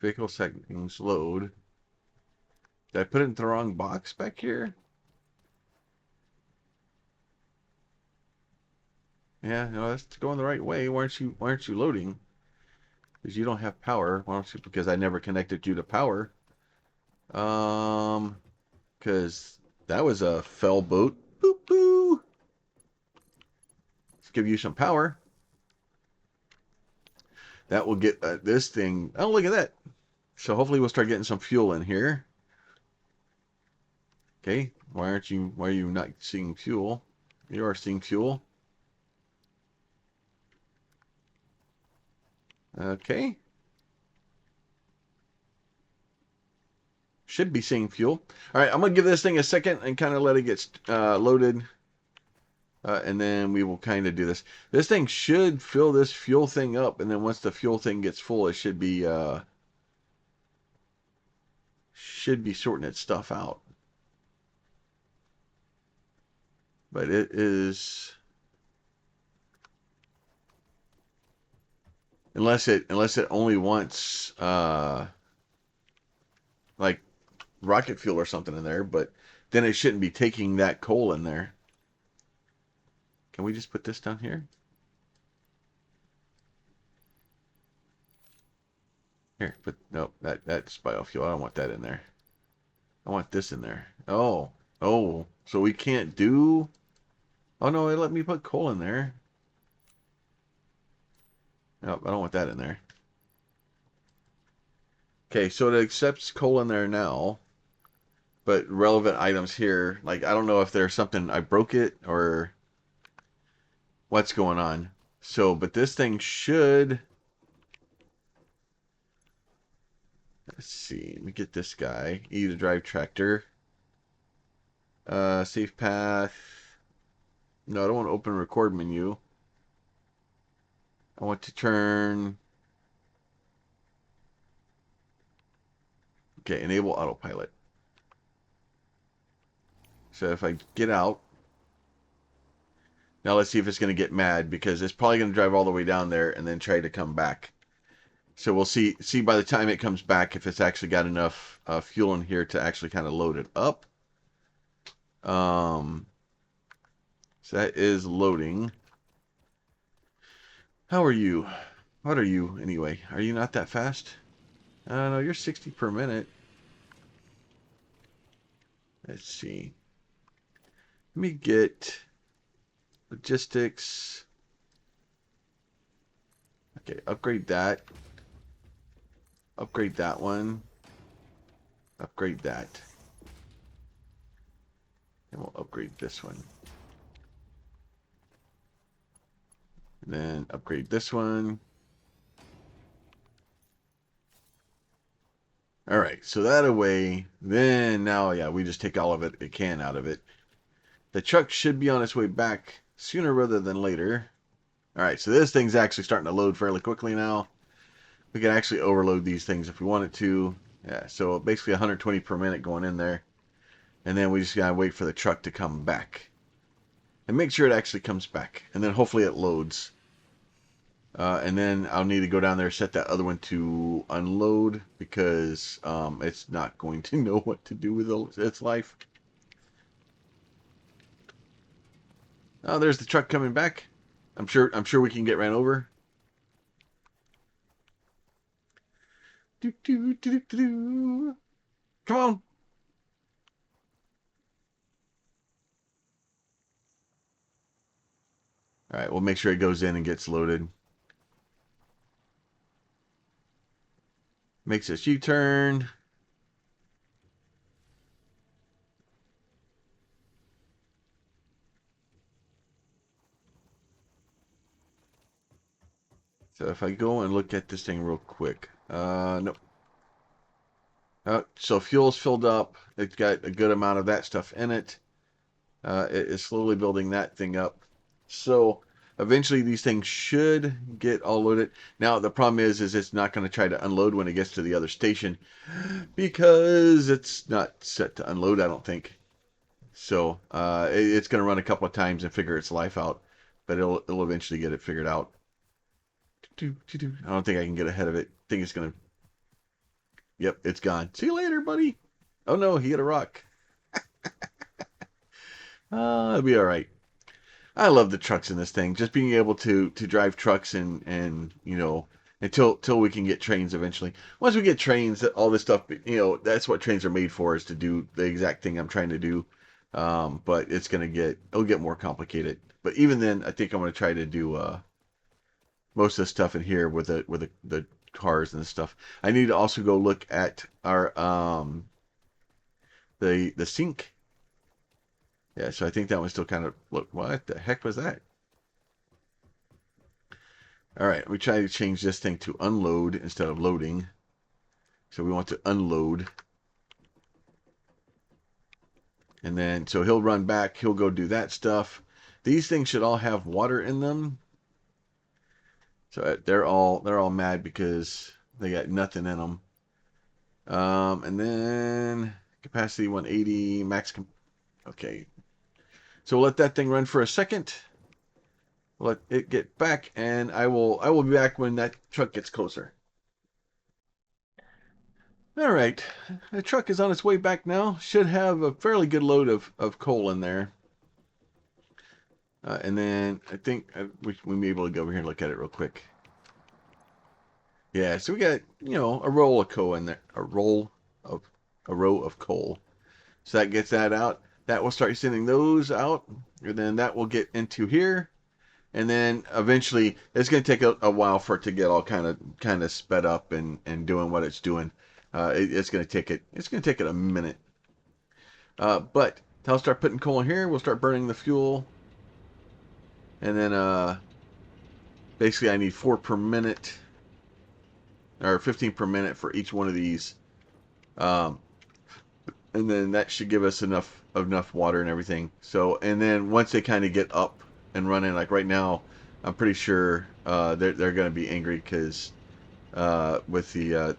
Vehicle settings load. Did I put it in the wrong box back here? Yeah, no, that's going the right way. Why aren't you loading? Because you don't have power. Why don't you? Because I never connected you to power. Um, because that was a fell boot. Boop boo. Let's give you some power. That will get this thing. Oh, look at that. So hopefully we'll start getting some fuel in here. Okay, why are you not seeing fuel? You are seeing fuel. Okay. Should be seeing fuel. All right, I'm going to give this thing a second and kind of let it get loaded. And then we will kind of do this. This thing should fill this fuel thing up. And then once the fuel thing gets full, it should be sorting its stuff out. But it is... Unless it only wants like rocket fuel or something in there, but then it shouldn't be taking that coal in there. Can we just put this down here? Here, but no, that's biofuel. I don't want that in there. I want this in there. Oh, so we can't do. Oh no, it let me put coal in there. Nope, I don't want that in there. Okay, so it accepts coal in there now, but relevant items here, like I don't know if there's something I broke it or what's going on. So, but this thing should Let's see. Let me get this guy. E to drive tractor. Safe path. No, I don't want to open record menu. I want to turn. Okay, enable autopilot. So if I get out, now let's see if it's going to get mad because it's probably going to drive all the way down there and then try to come back. So we'll see by the time it comes back if it's actually got enough fuel in here to actually kind of load it up. So that is loading. How are you? What are you anyway? Are you not that fast? No, you're 60 per minute. Let's see. Let me get logistics. Okay, upgrade that. Upgrade that one. Upgrade that. And we'll upgrade this one. And then upgrade this one. All right, so that away. Then now, yeah, we just take all of it can out of it. The truck should be on its way back sooner rather than later. All right, so this thing's actually starting to load fairly quickly now. We can actually overload these things if we wanted to. Yeah, so basically 120 per minute going in there. And then we just gotta wait for the truck to come back. And make sure it actually comes back. And then hopefully it loads. And then I'll need to go down there, set that other one to unload because it's not going to know what to do with its life. Oh, there's the truck coming back. I'm sure we can get ran over. Do, do, do, do, do. Come on. All right, we'll make sure it goes in and gets loaded. Makes its U-turn. So if I go and look at this thing real quick. Nope. So fuel's filled up. It's got a good amount of that stuff in it. It is slowly building that thing up. So eventually these things should get all loaded. Now the problem is it's not going to try to unload when it gets to the other station because it's not set to unload, I don't think. So it's going to run a couple of times and figure its life out, but it'll eventually get it figured out. I don't think I can get ahead of it. I think it's going to. Yep, it's gone. See you later, buddy. Oh no, he hit a rock. It'll be all right. I love the trucks in this thing. Just being able to drive trucks and until we can get trains eventually. Once we get trains, all this stuff, that's what trains are made for, is to do the exact thing I'm trying to do. But it'll get more complicated. But even then, I think I'm going to try to do most of the stuff in here with the cars and stuff. I need to also go look at our the sink. Yeah, so I think that one's still kind of look. What the heck was that? All right, we try to change this thing to unload instead of loading. So we want to unload. And then so he'll run back. He'll go do that stuff. These things should all have water in them. So they're all mad because they got nothing in them. And then capacity 180 max. Okay. So we'll let that thing run for a second. We'll let it get back, and I will be back when that truck gets closer. All right. The truck is on its way back now. Should have a fairly good load of coal in there. And then I think we may be able to go over here and look at it real quick. Yeah, so we got, a roll of coal in there. A row of coal. So that gets that out. That will start sending those out. And then that will get into here. And then eventually it's going to take a while for it to get all kind of sped up and doing what it's doing. It's going to take it a minute. But I'll start putting coal in here. We'll start burning the fuel. And then basically I need 4 per minute or 15 per minute for each one of these Um, and then that should give us enough water and everything. So, and then once they kind of get up and running, like right now, I'm pretty sure they're going to be angry because with the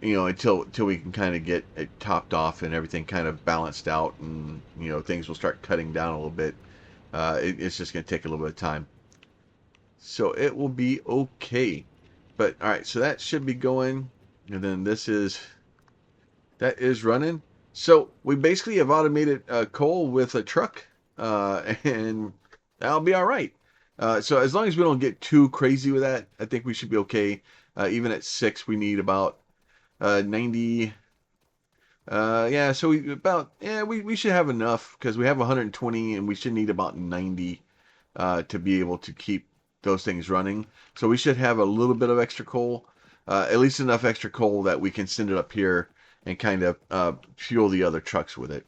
until we can kind of get it topped off and everything kind of balanced out, and things will start cutting down a little bit. It's just going to take a little bit of time, so it will be okay. But all right, so that should be going, and then that is running. So we basically have automated coal with a truck, and that'll be all right. So as long as we don't get too crazy with that, I think we should be okay. Even at 6, we need about 90. Yeah, so we should have enough because we have 120 and we should need about 90 to be able to keep those things running. So we should have a little bit of extra coal, at least enough extra coal that we can send it up here and kind of fuel the other trucks with it.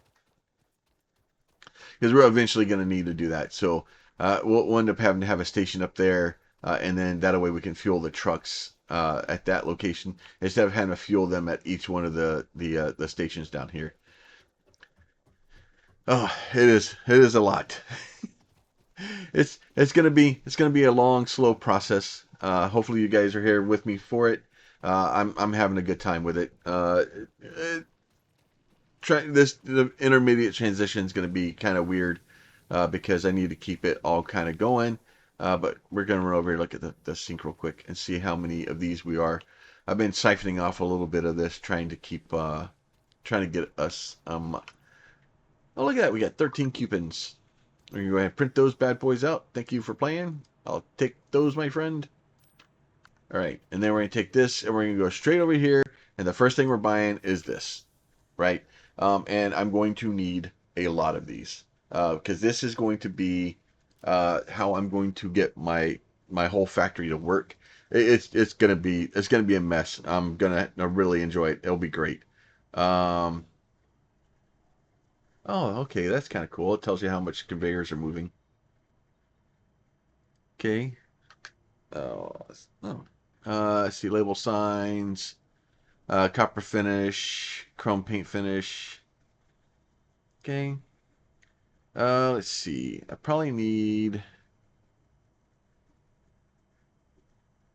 Because we're eventually going to need to do that. So we'll end up having to have a station up there, and then that way we can fuel the trucks at that location instead of having to fuel them at each one of the stations down here. Oh, it is a lot. It's gonna be a long, slow process. Hopefully, you guys are here with me for it. I'm having a good time with it. The intermediate transition is going to be kind of weird because I need to keep it all kind of going. But we're going to run over here, look at the sync real quick, and see how many of these we are. I've been siphoning off a little bit of this, trying to get us. Oh, look at that! We got 13 coupons. We're going to go ahead and print those bad boys out. Thank you for playing. I'll take those, my friend. All right, and then we're going to take this, and we're going to go straight over here. And the first thing we're buying is this, right? And I'm going to need a lot of these because this is going to be how I'm going to get my whole factory to work. It's gonna be a mess. I'm gonna really enjoy it. It'll be great. Um, oh, okay, that's kind of cool. It tells you how much conveyors are moving. Okay. Oh. Let's see, label signs, copper finish, chrome paint finish. Okay. Let's see. I probably need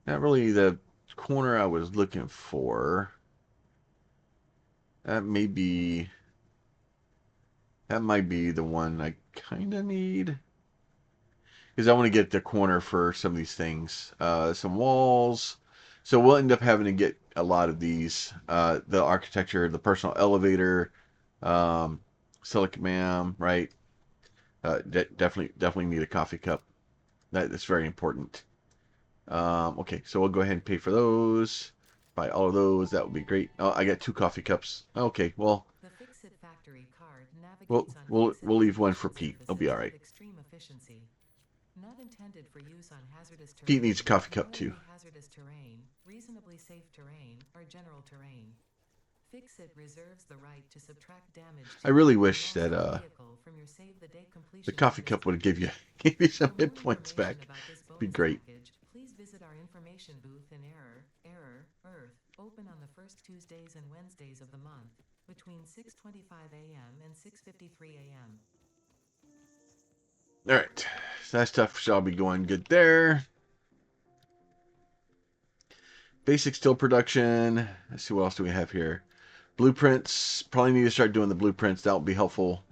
not really the corner I was looking for. That may be that might be the one I kind of need because I want to get the corner for some of these things. Some walls. So we'll end up having to get a lot of these. The architecture, the personal elevator, um, silicon ma'am, right? Definitely need a coffee cup. That's very important. Okay, so we'll go ahead and pay for those. Buy all of those. That would be great. Oh, I got 2 coffee cups. Okay, well, The Fix-It Factory card we'll navigates on we'll fix-it we'll leave one for construction Pete. It'll be surfaces all with right. extreme efficiency. Not intended for use on hazardous Pete needs a terrain, coffee cup too. normally hazardous terrain, reasonably safe terrain, or general terrain. Fix-It reserves the right to subtract damage I to really you or wish loss that of a vehicle from your Save-the-Day the completion coffee bonus cup would give you package. give you some For hit more points information back. about this Be bonus great. package, please visit our information booth in Earth, open on the first Tuesdays and Wednesdays of the month, between 6:25 a.m. and 6:53 a.m. All right, so that stuff shall be going good there. Basic steel production. Let's see what else do we have here. Blueprints. Probably need to start doing the blueprints. That will be helpful.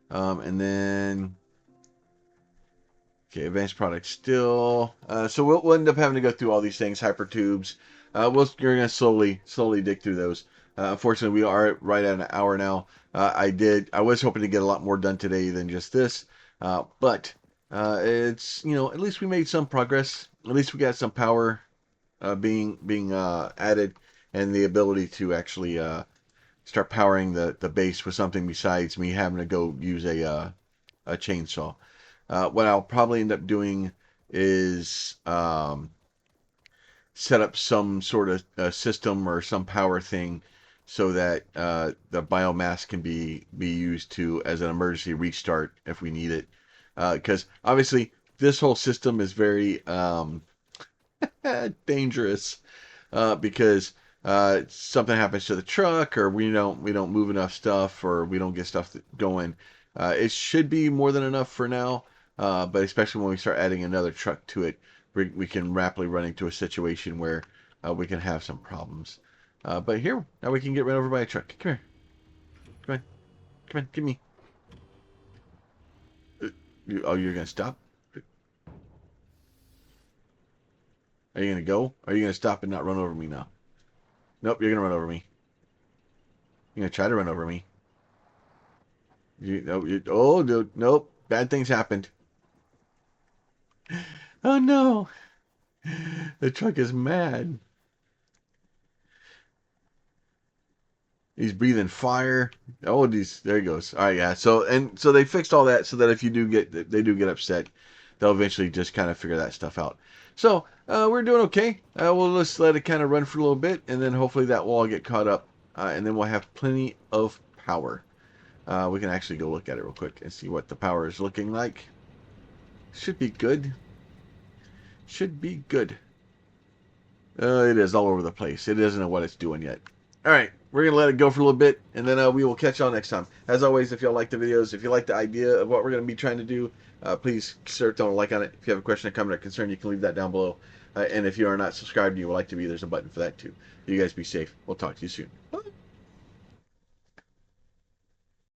And then okay, advanced products still. So we'll end up having to go through all these things, hypertubes. You're gonna slowly dig through those. Unfortunately, we are right at an hour now. I was hoping to get a lot more done today than just this, but it's at least we made some progress. At least we got some power being added, and the ability to actually start powering the base with something besides me having to go use a chainsaw. What I'll probably end up doing is set up some sort of system or some power thing so that the biomass can be used to as an emergency restart if we need it. Because obviously this whole system is very dangerous because something happens to the truck, or we don't move enough stuff, or we don't get stuff going, it should be more than enough for now. But especially when we start adding another truck to it, we can rapidly run into a situation where we can have some problems. But here, now we can get run over by a truck. Come here. Come on. Come on. Give me. Oh, you're going to stop? Are you going to go? Are you going to stop and not run over me now? Nope, you're going to run over me. You're going to try to run over me. Oh, dude, nope. Bad things happened. Oh, no. The truck is mad. He's breathing fire. Oh, there he goes. All right, yeah. So they fixed all that so that if they do get upset, they'll eventually just kind of figure that stuff out. So we're doing okay. We'll just let it kind of run for a little bit, and then hopefully that will all get caught up, and then we'll have plenty of power. We can actually go look at it real quick and see what the power is looking like. Should be good. Should be good. It is all over the place. It doesn't know what it's doing yet. All right, we're going to let it go for a little bit, and then we will catch y'all next time. As always, if y'all like the videos, if you like the idea of what we're going to be trying to do, please start throwing a like on it. If you have a question, a comment, or concern, you can leave that down below. And if you are not subscribed and you would like to be, there's a button for that too. You guys be safe. We'll talk to you soon. Bye.